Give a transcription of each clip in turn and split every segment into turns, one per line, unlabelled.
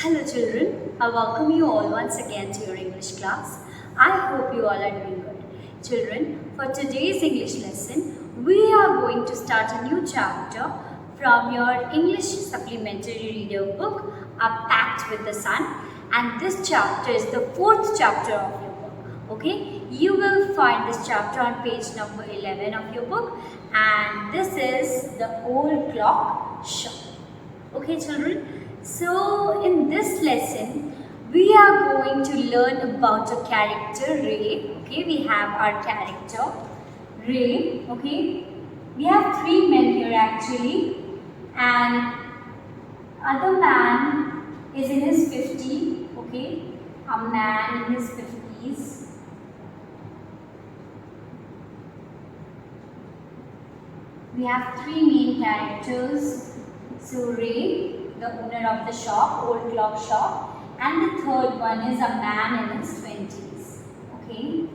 Hello children, I welcome you all once again to your English class. I hope you all are doing good. Children, for today's English lesson, we are going to start a new chapter from your English supplementary reader book, A Pact with the Sun. And this chapter is the fourth chapter of your book. Okay, you will find this chapter on page number 11 of your book. And this is the old clock shop. Okay children, so in this lesson we are going to learn about a character Ray. Okay, we have our character Ray. Okay, we have three men here actually, and other man is in his 50s. Okay, a man in his 50s. We have three main characters. So Ray, the owner of the shop, old clock shop, and the third one is a man in his 20s. Okay.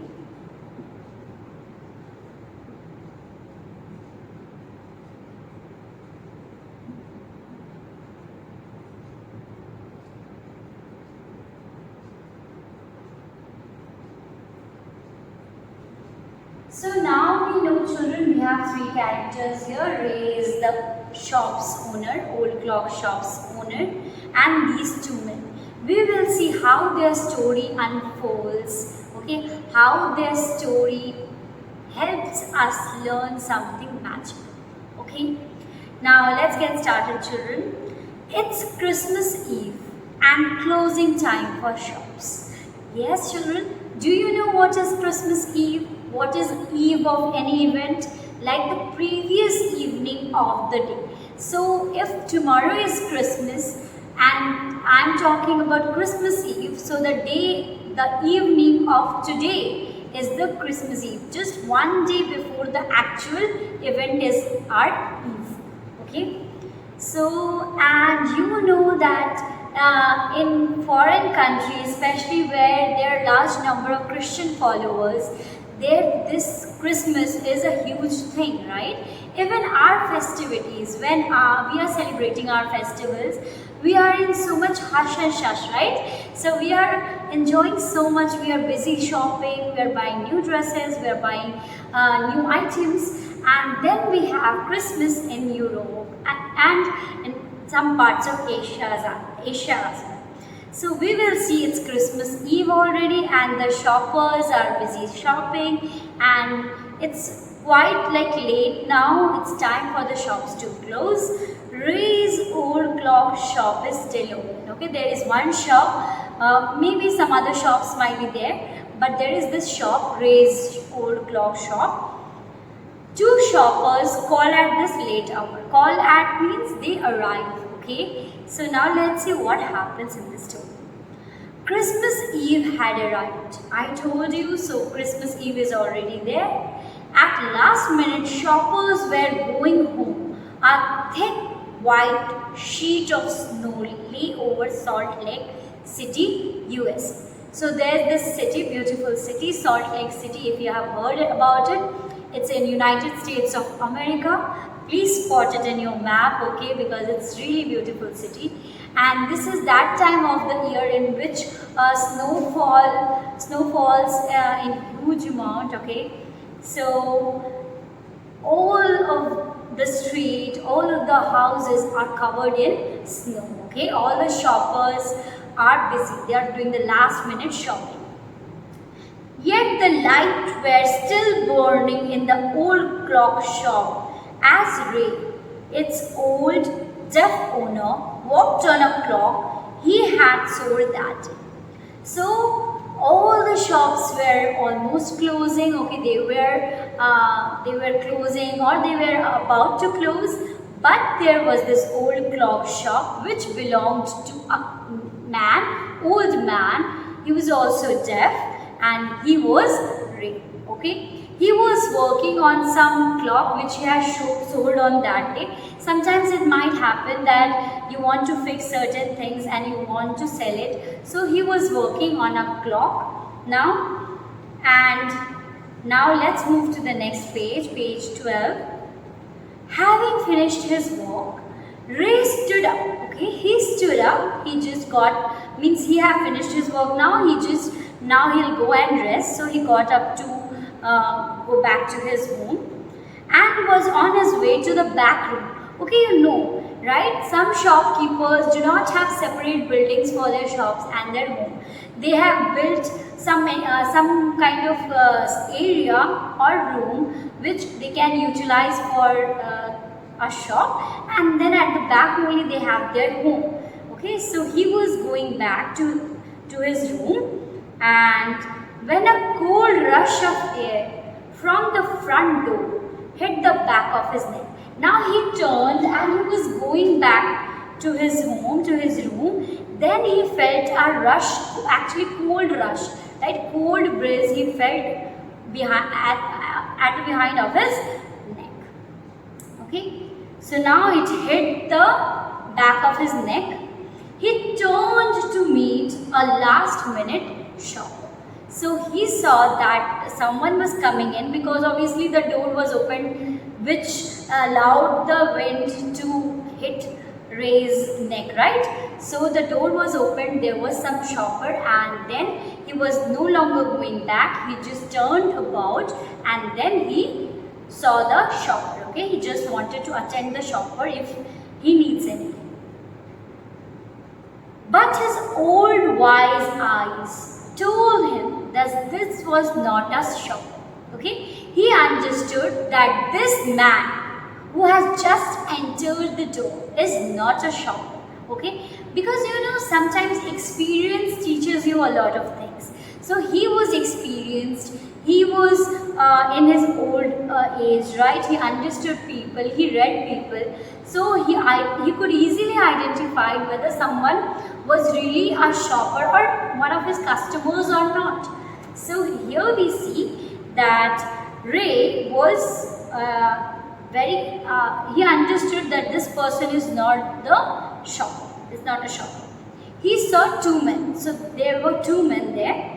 So now we know children, we have three characters here. Ray is the shop's owner, old clock shop's owner, and these two men. We will see how their story unfolds, okay, how their story helps us learn something magical, okay. Now let's get started children. It's Christmas Eve and closing time for shops. Yes children, do you know what is Christmas Eve? What is eve of any event? Like the previous evening of the day. So if tomorrow is Christmas and I'm talking about Christmas Eve, so the evening of today is the Christmas Eve. Just one day before the actual event is our eve. Okay. So, and you know that in foreign countries, especially where there are large number of Christian followers, this Christmas is a huge thing, right? Even our festivities, when we are celebrating our festivals, we are in so much hush and shush, right? So we are enjoying so much, we are busy shopping, we are buying new dresses, we are buying new items, and then we have Christmas in Europe and in some parts of Asia as well. So we will see it's Christmas Eve already and the shoppers are busy shopping and it's quite like late now. It's time for the shops to close. Ray's old clock shop is still open. Okay, there is one shop, maybe some other shops might be there, but there is this shop, Ray's old clock shop. Two shoppers call at this late hour. Call at means they arrive. Okay, so now let's see what happens in this story. Christmas Eve had arrived. I told you, so Christmas Eve is already there. At last minute, shoppers were going home. A thick white sheet of snow lay over Salt Lake City, US. So there's this city, beautiful city, Salt Lake City. If you have heard about it, it's in United States of America. Please spot it in your map, okay, because it's really beautiful city. And this is that time of the year in which snow falls in huge amount, okay. So all of the street, all of the houses are covered in snow, okay. All the shoppers are busy, they are doing the last minute shopping. Yet the lights were still burning in the old clock shop as Ray, its old deaf owner, walked on a clock he had sold that day. So all the shops were almost closing. Okay, they were closing or they were about to close, but there was this old clock shop which belonged to a old man. He was also deaf and he was Ray. Okay. He was working on some clock which he has sold on that day. Sometimes it might happen that you want to fix certain things and you want to sell it. So he was working on a clock now. And now let's move to the next page, page 12. Having finished his work, Ray stood up. Okay, he stood up. He just got, means he have finished his work now. Now he'll go and rest. So he got up to go back to his home and was on his way to the back room. Okay, you know, right? Some shopkeepers do not have separate buildings for their shops and their home. They have built some kind of area or room which they can utilize for a shop, and then at the back only they have their home. Okay, so he was going back to his room, and when a cold rush of air from the front door hit the back of his neck. Now he turned and he was going back to his home, to his room. Then he felt a rush, actually cold rush, right? Cold breeze he felt at the behind of his neck. Okay, so now it hit the back of his neck. He turned to meet a last minute shopper. So he saw that someone was coming in, because obviously the door was open, which allowed the wind to hit Ray's neck, right? So the door was open, there was some shopper, and then he was no longer going back. He just turned about and then he saw the shopper. Okay, he just wanted to attend the shopper if he needs anything. But his old wise eyes told him that this was not a shopper. Okay, he understood that this man who has just entered the door is not a shopper. Okay, because you know, sometimes experience teaches you a lot of things. So he was experienced, he was in his old age, right? He understood people, he read people, so he could easily identify whether someone was really a shopper or one of his customers or not. So here we see that Ray was he understood that this person is not the shopper, is not a shopper. He saw two men, so there were two men there.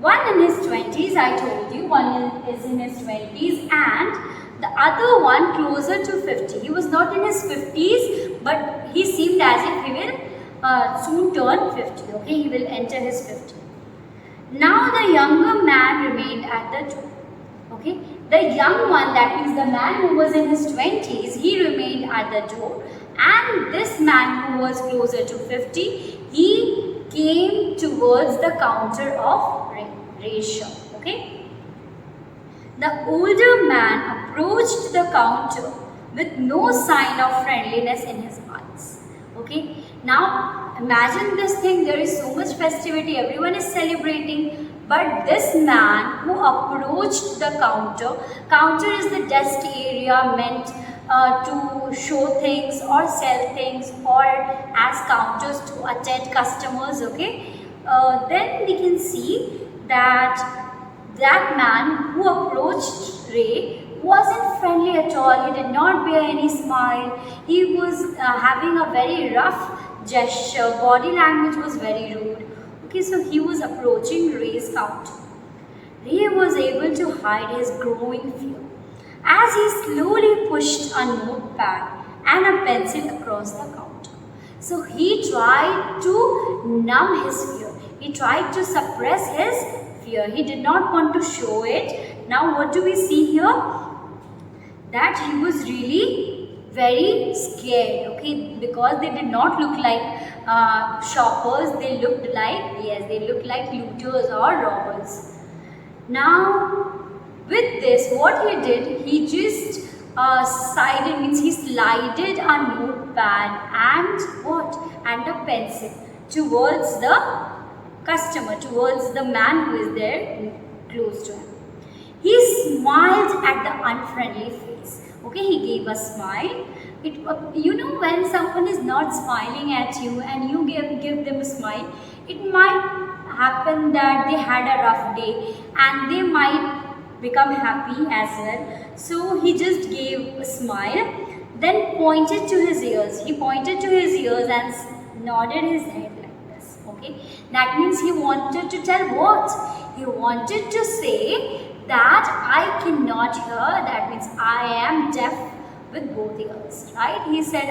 One in his 20s, I told you, one is in his 20s, and the other one closer to 50. He was not in his 50s, but he seemed as if he will soon turn 50. Okay, he will enter his 50. Now the younger man remained at the door. Okay, the young one, that means the man who was in his 20s, he remained at the door, and this man who was closer to 50, he came towards the counter of Ray's shop. Okay, the older man approached the counter with no sign of friendliness in his eyes. Okay, now imagine this thing, there is so much festivity, everyone is celebrating, but this man who approached the counter is the desk area meant to show things or sell things, or as counters to attend customers. Okay, then we can see that man who approached Ray wasn't friendly at all. He did not bear any smile. He was having a very rough gesture. Body language was very rude. Okay, so he was approaching Ray's counter. Ray was able to hide his growing fear as he slowly pushed a notepad and a pencil across the counter. So he tried to numb his fear. He tried to suppress his fear. He did not want to show it. Now what do we see here? That he was really very scared. Okay, because they did not look like shoppers. They looked like, yes, they looked like looters or robbers. Now with this, what he did, he just he slided a notepad and what? And a pencil towards the customer, towards the man who is there close to him. He smiled at the unfriendly face. Okay, he gave a smile. You know, when someone is not smiling at you and you give them a smile, it might happen that they had a rough day and they might become happy as well. So he just gave a smile, then pointed to his ears. He pointed to his ears and nodded his head like this. Okay, that means he wanted to tell what? He wanted to say that I cannot hear. That means I am deaf with both ears, right? He said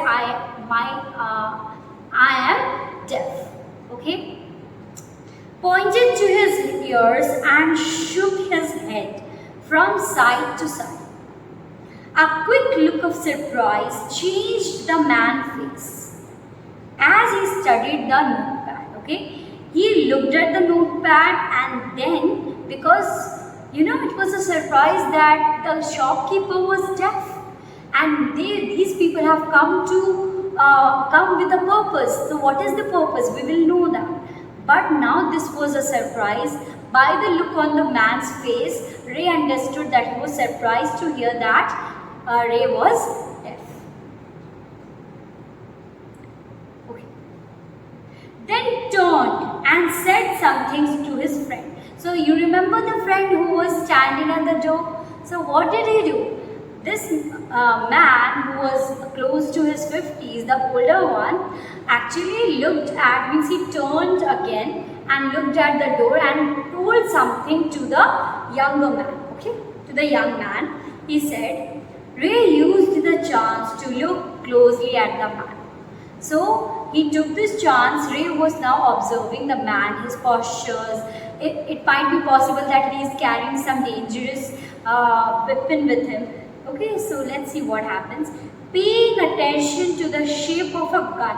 I am deaf. Okay. Pointed to his ears and shook his head from side to side. A quick look of surprise changed the man's face as he studied the notepad. Okay, he looked at the notepad, and then, because it was a surprise that the shopkeeper was deaf, and these people have come with a purpose. So what is the purpose? We will know that. But now this was a surprise. By the look on the man's face, Ray understood that he was surprised to hear that Ray was deaf. Okay. Then turned and said something to his friend. So you remember the friend who was standing at the door? So what did he do? This man who was close to his 50s, the older one, actually means he turned again and looked at the door and told something to the younger man. Okay, to the young man, he said, Ray used the chance to look closely at the man. So he took this chance. Ray was now observing the man, his postures. It might be possible that he is carrying some dangerous weapon with him. Okay, so let's see what happens. Paying attention to the shape of a gun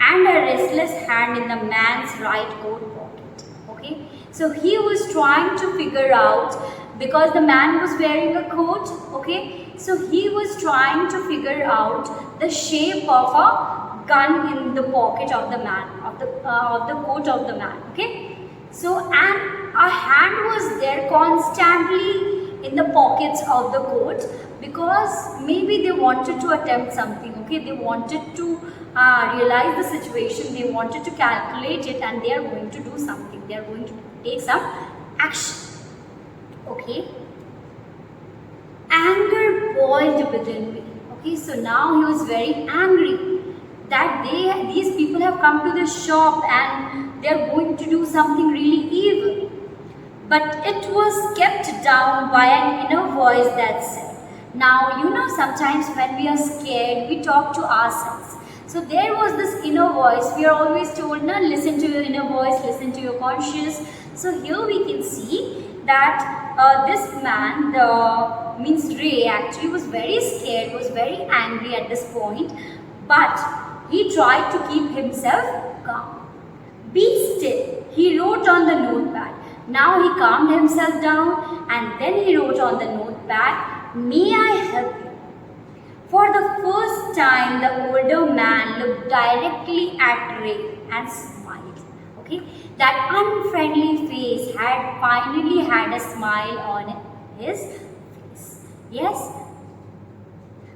and a restless hand in the man's right coat pocket. Okay, so he was trying to figure out, because the man was wearing a coat. Okay, so he was trying to figure out the shape of a gun in the pocket of the man, of the coat of the man. Okay, so and a hand was there constantly in the pockets of the coat, because maybe they wanted to attempt something. Okay, they wanted to realize the situation, they wanted to calculate it, and they are going to do something, they are going to take some action. Okay, anger boiled within me. Okay, so now he was very angry that these people have come to the shop and they are going to do something really evil. But it was kept down by an inner voice that said, now sometimes when we are scared, we talk to ourselves. So there was this inner voice. We are always told, no, listen to your inner voice, listen to your conscious. So here we can see that this man, means Ray, actually was very scared, was very angry at this point. But he tried to keep himself calm. Be still, he wrote on the notepad. Now he calmed himself down, and then he wrote on the notepad, may I help you? For the first time, the older man looked directly at Ray and smiled. Okay, that unfriendly face had finally had a smile on his face. Yes,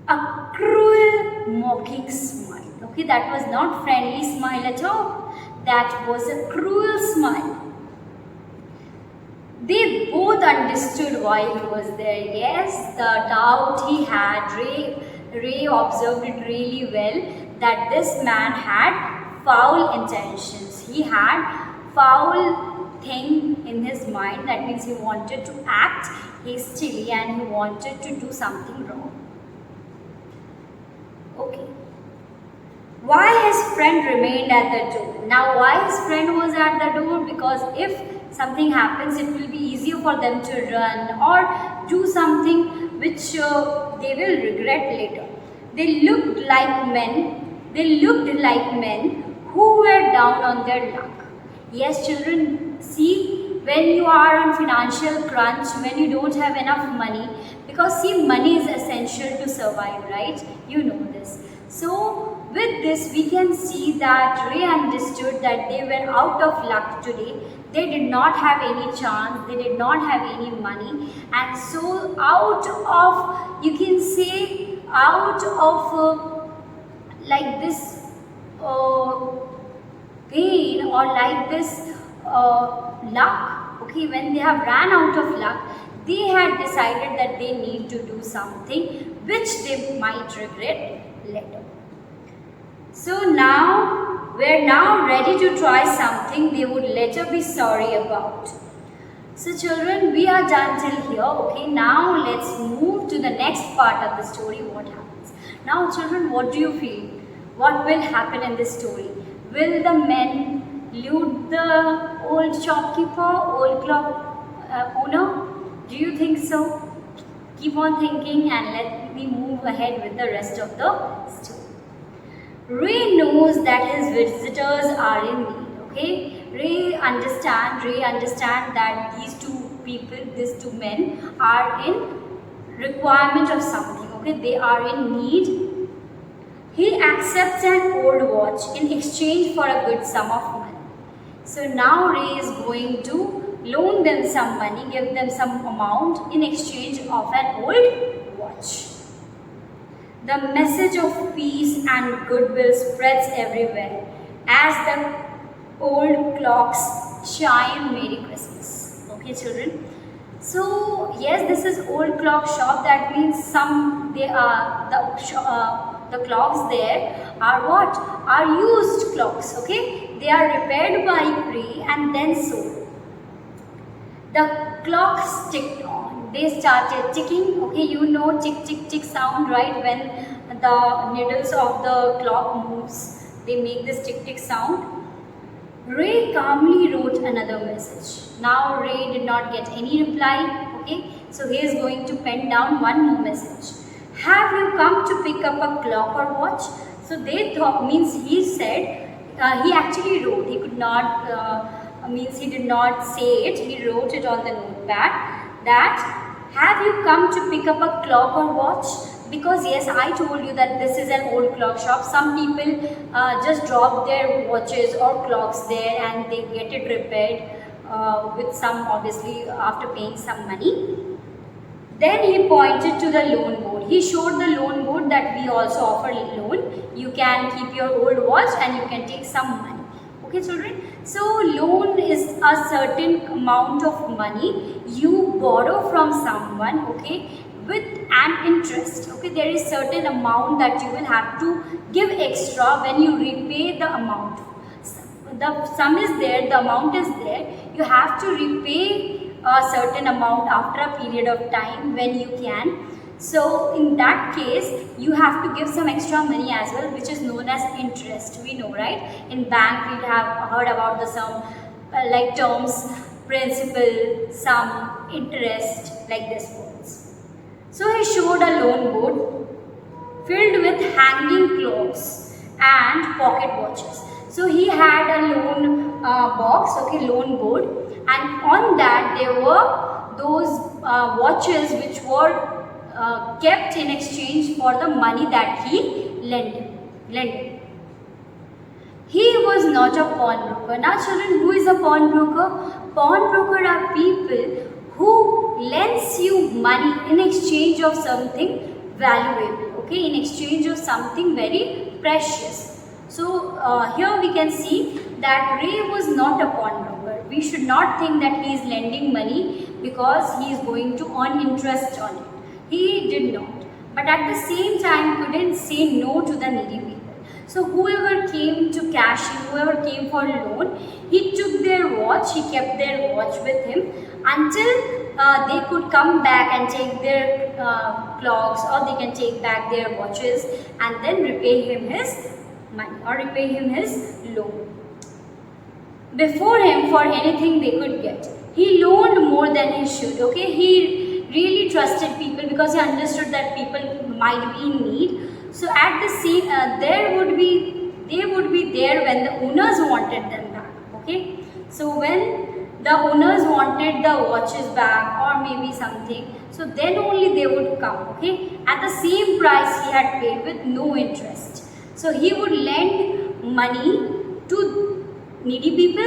a cruel, mocking smile. Okay, that was not friendly smile at all. That was a cruel smile. They both understood why he was there. Yes, the doubt he had, Ray observed it really well, that this man had foul intentions. He had foul thing in his mind. That means he wanted to act hastily and he wanted to do something wrong. Okay. Why his friend remained at the door? Now why his friend was at the door? Because if something happens, it will be easier for them to run or do something which they will regret later. They looked like men who were down on their luck. Yes, children, see, when you are on financial crunch, when you don't have enough money, because see, money is essential to survive, right? You know this. So with this, we can see that Ray understood that they were out of luck today. They did not have any chance, they did not have any money, and so out of, you can say, out of like this pain or like this luck, okay, when they have ran out of luck, they had decided that they need to do something which they might regret later. So now, we're now ready to try something they would later be sorry about. So children, we are done till here. Okay, now let's move to the next part of the story, what happens. Now children, what do you feel? What will happen in this story? Will the men loot the old shopkeeper, old clock owner? Do you think so? Keep on thinking and let me move ahead with the rest of the story. Ray knows that his visitors are in need. Okay, Ray understand that these two people, these two men, are in requirement of something. Okay, they are in need. He accepts an old watch in exchange for a good sum of money. So now Ray is going to loan them some money, give them some amount in exchange of an old watch. The message of peace and goodwill spreads everywhere as the old clocks chime Merry Christmas. Okay, children. So yes, this is old clock shop. That means the clocks there are what? Are used clocks. Okay, they are repaired by Ray and then sold. The clocks ticked on. They started ticking. Okay, you know tick tick tick sound, right? When the needles of the clock moves, they make this tick tick sound. Ray calmly wrote another message. Now Ray did not get any reply. Okay, so he is going to pen down one more message. Have you come to pick up a clock or watch? So they thought, means he said, he actually wrote. He could not, means he did not say it. He wrote it on the notepad that, have you come to pick up a clock or watch? Because yes, I told you that this is an old clock shop. Some people just drop their watches or clocks there and they get it repaired with some, obviously after paying some money. Then he pointed to the loan board. He showed the loan board that we also offer loan. You can keep your old watch and you can take some money. Okay, children. So loan is a certain amount of money you borrow from someone. Okay, with an interest. Okay, there is certain amount that you will have to give extra when you repay the amount. The sum is there, the amount is there. You have to repay a certain amount after a period of time when you can. So in that case, you have to give some extra money as well, which is known as interest. We know, right? In bank, we have heard about the sum like terms, principal, sum, interest, like this words. So he showed a loan board filled with hanging clocks and pocket watches. So he had a loan box, okay, loan board, and on that there were those watches which were kept in exchange for the money that he lent. He was not a pawnbroker. Now children, who is a pawnbroker? Pawnbroker are people who lends you money in exchange of something valuable, okay, in exchange of something very precious. So here we can see that Ray was not a pawnbroker. We should not think that he is lending money because he is going to earn interest on it. He did not. But at the same time couldn't say no to the needy people. So whoever came to cash in, whoever came for loan, he took their watch, he kept their watch with him until they could come back and take their clocks, or they can take back their watches and then repay him his money or repay him his loan. Before him, for anything they could get, he loaned more than he should. Okay, he really trusted people because he understood that people might be in need. So at the same, they would be there when the owners wanted them back. Okay, so when the owners wanted the watches back or maybe something, so then only they would come. Okay, at the same price he had paid with no interest. So he would lend money to needy people,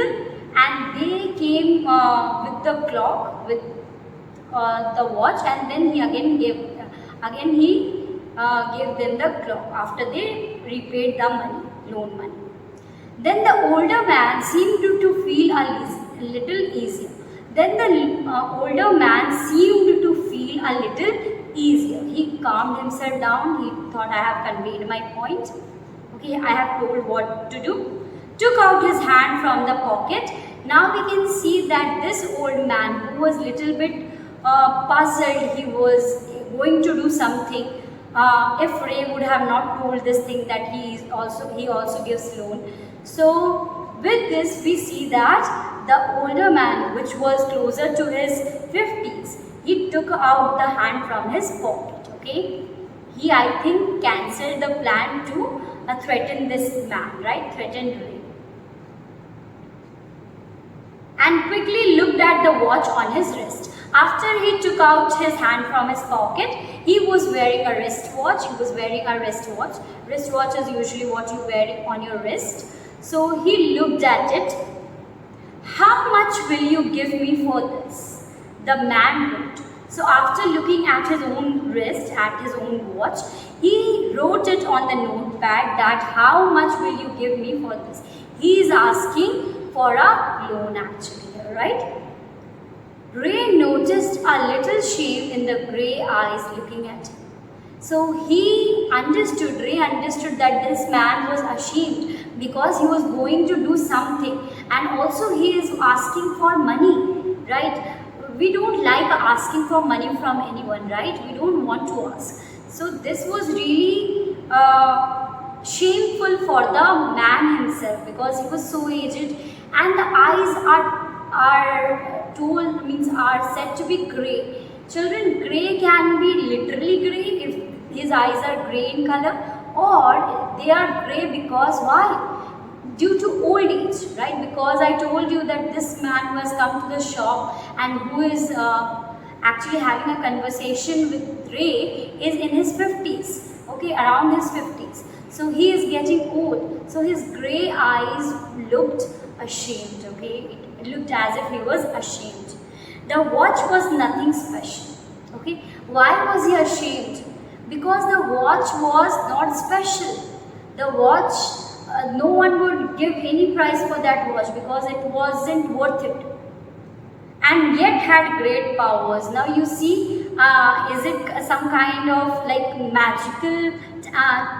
and they came with the clock, with the watch, and then he again gave them the clock after they repaid the money, loan money. Then the older man seemed to feel a little easier. He calmed himself down. He thought, I have conveyed my point. Okay, I have told what to do. Took out his hand from the pocket. Now we can see that this old man, who was little bit puzzled, he was going to do something if Ray would have not told this thing that he also gives loan. So with this we see that the older man, which was closer to his 50s, he took out the hand from his pocket. Okay, he, I think, cancelled the plan to threaten this man, right? Threatened Ray. And quickly looked at the watch on his wrist. After he took out his hand from his pocket, he was wearing a wristwatch. Wristwatch is usually what you wear on your wrist. So he looked at it. How much will you give me for this? The man wrote. So after looking at his own wrist, at his own watch, he wrote it on the notepad that how much will you give me for this? He is asking for a loan actually here, right? Ray noticed a little shame in the grey eyes looking at him. So Ray understood that this man was ashamed because he was going to do something, and also he is asking for money, right? We don't like asking for money from anyone, right? We don't want to ask. So this was really shameful for the man himself because he was so aged, and the eyes are said to be grey. Children, grey can be literally grey if his eyes are grey in color, or they are grey because why? Due to old age, right? Because I told you that this man was come to the shop and who is actually having a conversation with Ray is in his 50s, okay, around his 50s. So he is getting old. So his grey eyes looked ashamed, okay? It looked as if he was ashamed. The watch was nothing special, okay? Why was he ashamed? Because the watch was not special. The watch, no one would give any price for that watch because it wasn't worth it, and yet had great powers. Now you see, is it some kind of like magical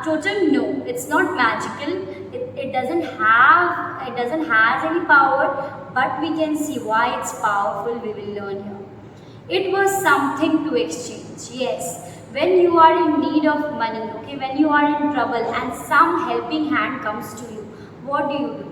totem? No, it's not magical. It doesn't have any power, but we can see why it's powerful. We will learn here. It was something to exchange. Yes. When you are in need of money, okay, when you are in trouble and some helping hand comes to you, what do?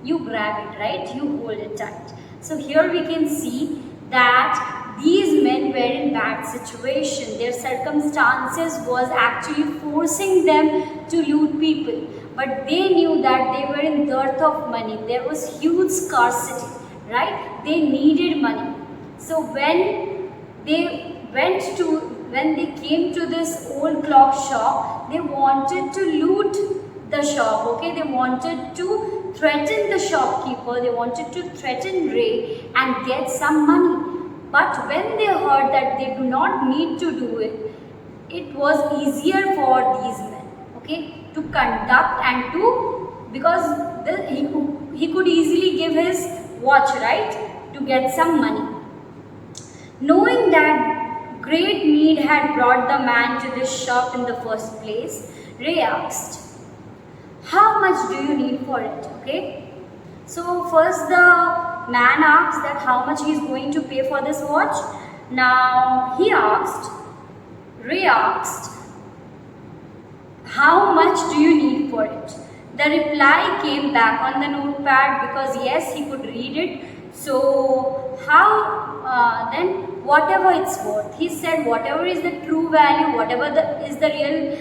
You grab it, right? You hold it tight. So here we can see that these men were in bad situation. Their circumstances was actually forcing them to loot people. But they knew that they were in dearth of money. There was huge scarcity, right? They needed money. So when they came to this old clock shop, they wanted to loot the shop, okay? They wanted to threaten the shopkeeper, they wanted to threaten Ray and get some money. But when they heard that they do not need to do it, it was easier for these men, okay, to conduct and to, because he could easily give his watch, right, to get some money. Knowing that great need had brought the man to this shop in the first place, Ray asked, how much do you need for it? Okay. So first the man asked that how much he is going to pay for this watch. Now Ray asked, how much do you need for it? The reply came back on the notepad because yes, he could read it. So then whatever it's worth. He said whatever is the true value, whatever is the real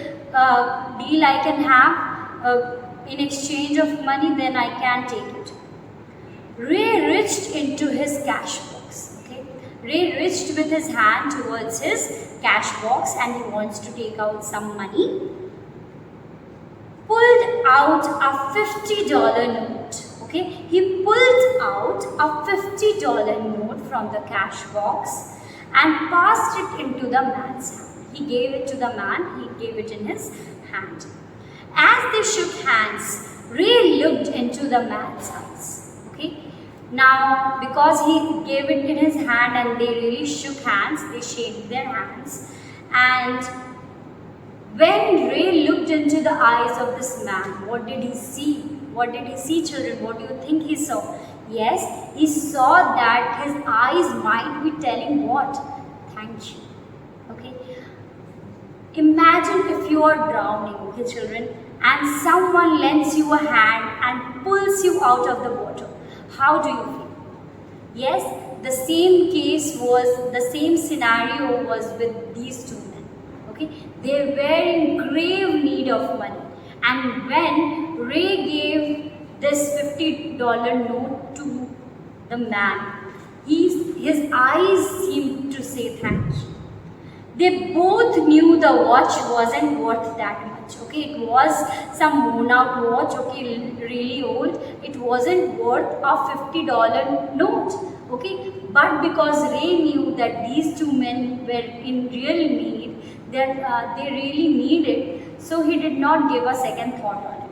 deal I can have in exchange of money, then I can take it. Ray reached into his cash box. Okay? Ray reached with his hand towards his cash box and he wants to take out some money. Pulled out a $50 note. Okay? He pulled out a $50 note from the cash box and passed it into the man's hand. He gave it to the man, he gave it in his hand. As they shook hands, Ray looked into the man's eyes. Okay? Now, because he gave it in his hand and they really shook hands, they shaked their hands. And when Ray looked into the eyes of this man, what did he see? What did he see, children? What do you think he saw? Yes, he saw that his eyes might be telling what? Thank you. Okay. Imagine if you are drowning, okay children, and someone lends you a hand and pulls you out of the water. How do you feel? Yes, the same case was, the same scenario was with these two men. Okay, they were in grave need of money, and when Ray gave this $50 note to the man, his eyes seemed to say thank you. They both knew the watch wasn't worth that much. Okay, it was some worn out watch, okay, really old. It wasn't worth a $50 note. Okay, but because Ray knew that these two men were in real need, that they really needed, so he did not give a second thought on it.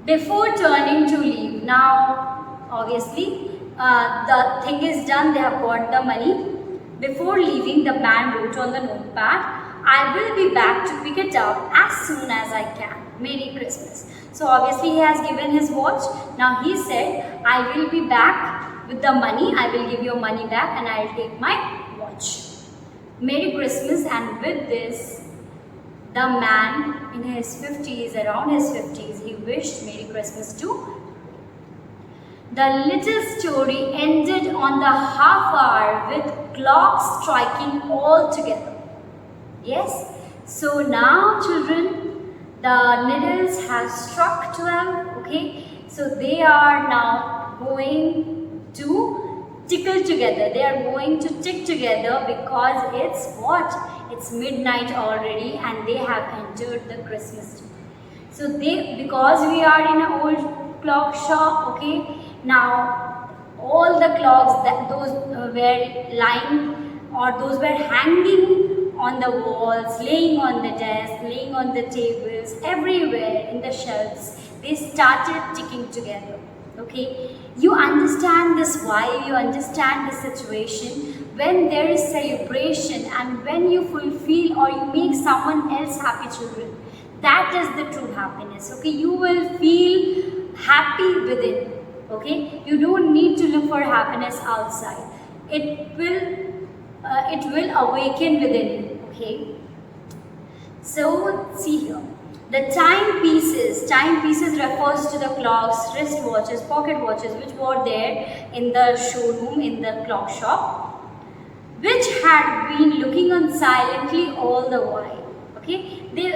Before turning to leave, now obviously the thing is done, they have got the money. Before leaving, the man wrote on the notepad, I will be back to pick it up as soon as I can. Merry Christmas. So obviously he has given his watch. Now he said, I will be back with the money. I will give your money back and I will take my watch. Merry Christmas. And with this, the man in his 50s, around his 50s, he wished Merry Christmas to. The little story ended on the half hour with clocks striking all together. Yes? So now children, the needles have struck 12. Okay? So they are now going to tickle together. They are going to tick together because it's what? It's midnight already and they have entered the Christmas tree. So because we are in an old clock shop, okay? Now, all the clocks that those were lying or those were hanging on the walls, laying on the desk, laying on the tables, everywhere in the shelves, they started ticking together. Okay, you understand this why, you understand the situation. When there is celebration and when you fulfill or you make someone else happy, children, that is the true happiness. Okay, you will feel happy within. Okay, you don't need to look for happiness outside. It will awaken within you. Okay, so see here, the timepieces refers to the clocks, wristwatches, pocket watches which were there in the showroom, in the clock shop, which had been looking on silently all the while. Okay, they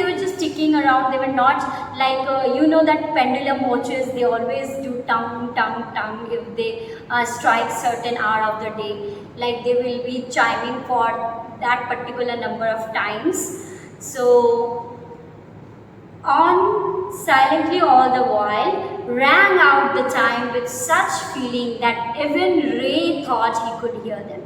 were just ticking around. They were not like you know that pendulum watches, they always do tung tung tung if they strike certain hour of the day, like they will be chiming for that particular number of times. So on silently all the while rang out the time with such feeling that even Ray thought he could hear them.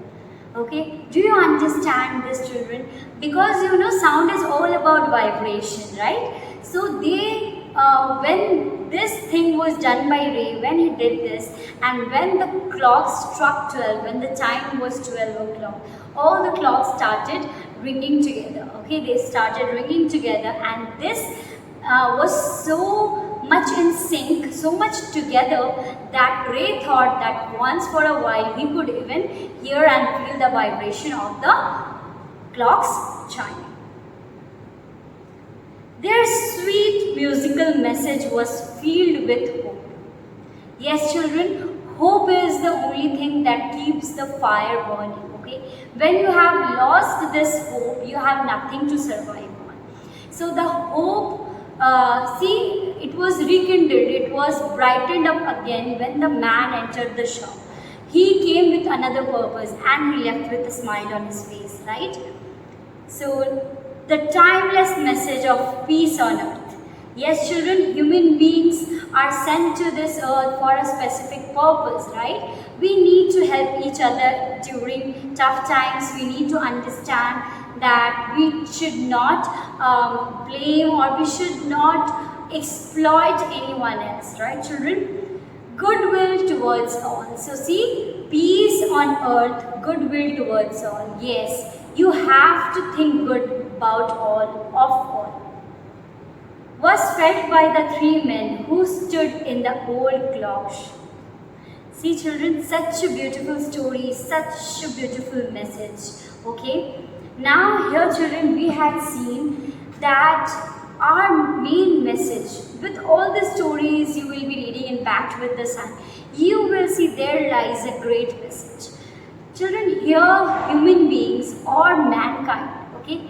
Okay, do you understand this, children? Because you know sound is all about vibration, right? So they when this thing was done by Ray, when he did this and when the clock struck 12, when the time was 12 o'clock, all the clocks started ringing together. Okay, they started ringing together and this was so much in sync, so much together that Ray thought that once for a while he could even hear and feel the vibration of the clocks chiming. Their sweet musical message was filled with hope. Yes, children, hope is the only thing that keeps the fire burning. Okay, when you have lost this hope, you have nothing to survive on. So the hope, see, it was rekindled, it was brightened up again when the man entered the shop. He came with another purpose and he left with a smile on his face, right? So the timeless message of peace on earth. Yes, children, human beings are sent to this earth for a specific purpose, right? We need to help each other during tough times. We need to understand that we should not blame or we should not exploit anyone else, right, children? Goodwill towards all. So see, peace on earth, goodwill towards all. Yes, you have to think good about all, of all. Was felt by the three men who stood in the old clock shop. See, children, such a beautiful story, such a beautiful message. Okay, Now here children, we had seen that our main message with all the stories you will be reading in Pact with the Sun, you will see there lies a great message. Children, here human beings or mankind, okay,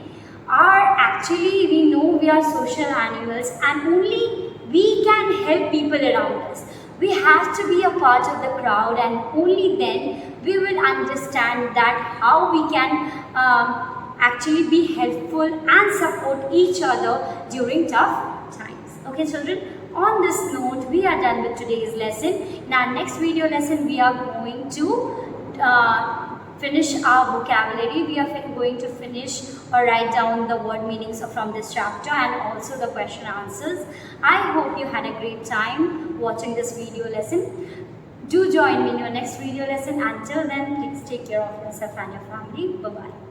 are actually, we know we are social animals and only we can help people around us. We have to be a part of the crowd and only then we will understand that how we can actually be helpful and support each other during tough times. Okay children, on this note we are done with today's lesson. In our next video lesson we are going to finish our vocabulary. We are going to finish or write down the word meanings from this chapter and also the question answers. I hope you had a great time watching this video lesson. Do join me in your next video lesson. Until then, please take care of yourself and your family. Bye-bye.